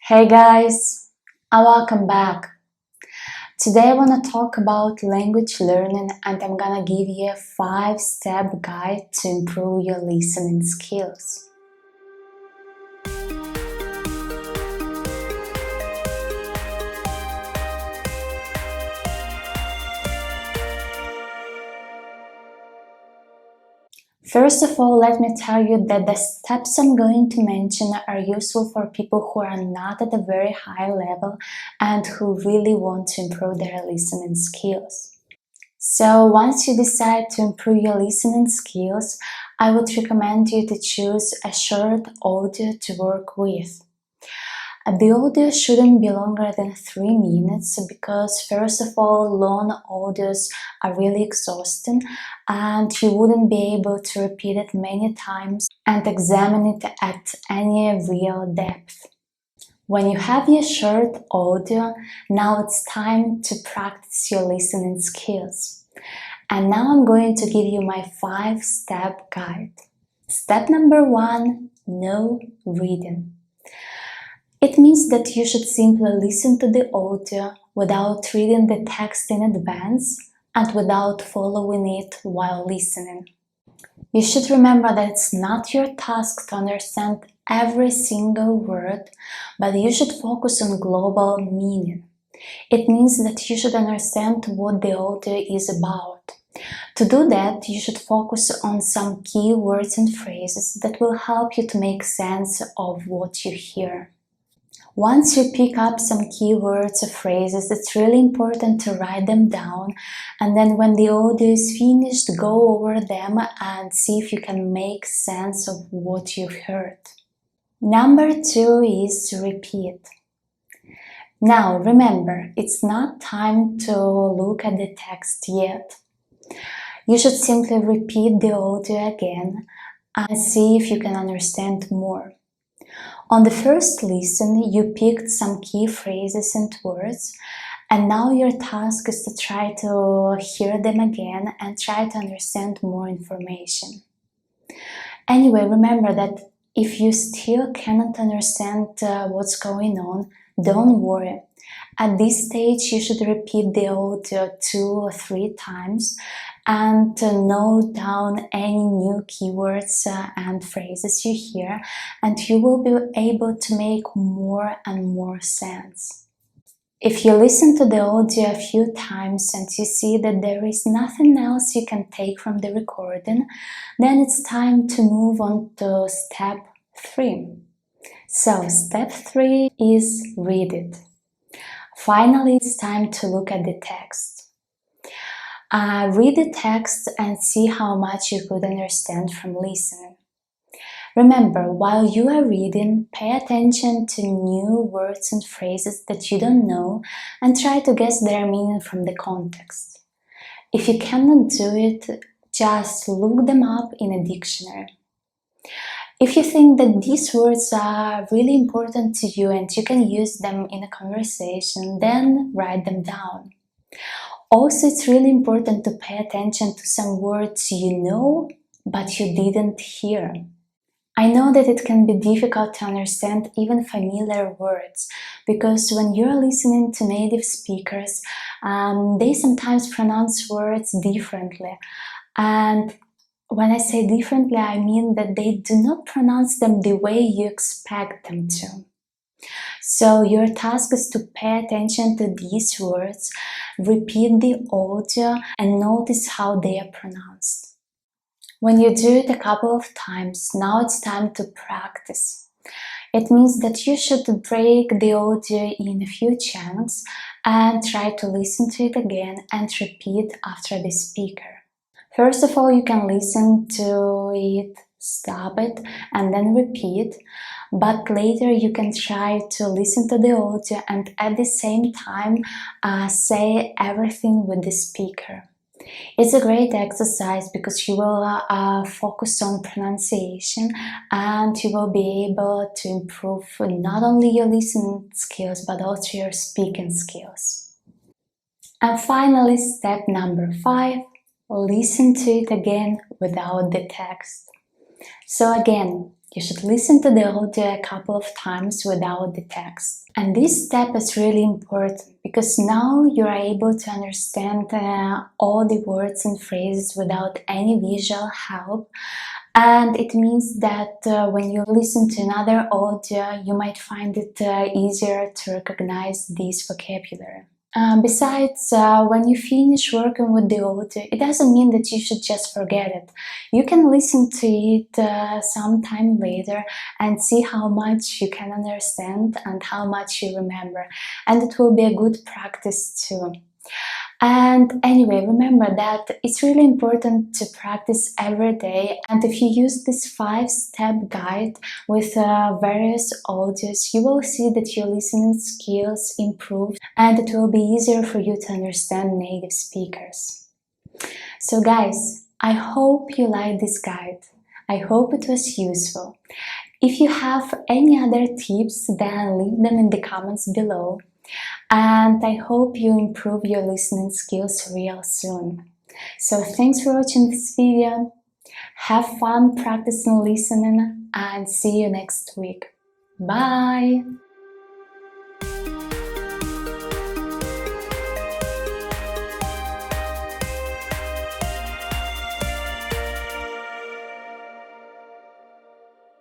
Hey guys, and welcome back. Today I want to talk about language learning and I'm gonna give you a 5-step guide to improve your listening skills. First of all, let me tell you that the steps I'm going to mention are useful for people who are not at a very high level and who really want to improve their listening skills. So once you decide to improve your listening skills, I would recommend you to choose a short audio to work with. The audio shouldn't be longer than 3 minutes because first of all, long audios are really exhausting and you wouldn't be able to repeat it many times and examine it at any real depth. When you have your short audio, now it's time to practice your listening skills. And now I'm going to give you my 5-step guide. Step number 1, no reading. It means that you should simply listen to the audio without reading the text in advance and without following it while listening. You should remember that it's not your task to understand every single word, but you should focus on global meaning. It means that you should understand what the audio is about. To do that, you should focus on some key words and phrases that will help you to make sense of what you hear. Once you pick up some keywords or phrases, it's really important to write them down, and then when the audio is finished, go over them and see if you can make sense of what you've heard. Number 2 is repeat. Now remember, it's not time to look at the text yet. You should simply repeat the audio again and see if you can understand more. On the first listen, you picked some key phrases and words, and now your task is to try to hear them again and try to understand more information. Anyway, remember that if you still cannot understand what's going on, don't worry. At this stage, you should repeat the audio 2 or 3 times and note down any new keywords and phrases you hear, and you will be able to make more and more sense. If you listen to the audio a few times and you see that there is nothing else you can take from the recording, then it's time to move on to step 3. So step 3 is read it. Finally, it's time to look at the text. Read the text and see how much you could understand from listening. Remember, while you are reading, pay attention to new words and phrases that you don't know and try to guess their meaning from the context. If you cannot do it, just look them up in a dictionary. If you think that these words are really important to you and you can use them in a conversation, then write them down. Also, it's really important to pay attention to some words you know, but you didn't hear. I know that it can be difficult to understand even familiar words, because when you're listening to native speakers, they sometimes pronounce words differently. And when I say differently, I mean that they do not pronounce them the way you expect them to. So your task is to pay attention to these words, repeat the audio, and notice how they are pronounced. When you do it a couple of times, now it's time to practice. It means that you should break the audio in a few chunks and try to listen to it again and repeat after the speaker. First of all, you can listen to it, stop it, and then repeat. But later you can try to listen to the audio and at the same time say everything with the speaker. It's a great exercise because you will focus on pronunciation and you will be able to improve not only your listening skills but also your speaking skills. And finally, step number 5, listen to it again without the text. So again, You should listen to the audio a couple of times without the text. And this step is really important because now you're able to understand all the words and phrases without any visual help. And it means that when you listen to another audio, you might find it easier to recognize this vocabulary. Besides, when you finish working with the audio, it doesn't mean that you should just forget it. You can listen to it sometime later and see how much you can understand and how much you remember. And it will be a good practice too. And anyway, remember that it's really important to practice every day. And if you use this 5-step guide with various audios, you will see that your listening skills improve and it will be easier for you to understand native speakers. So guys, I hope you liked this guide. I hope it was useful. If you have any other tips, then leave them in the comments below. And I hope you improve your listening skills real soon. So thanks for watching this video. Have fun practicing listening and see you next week. Bye!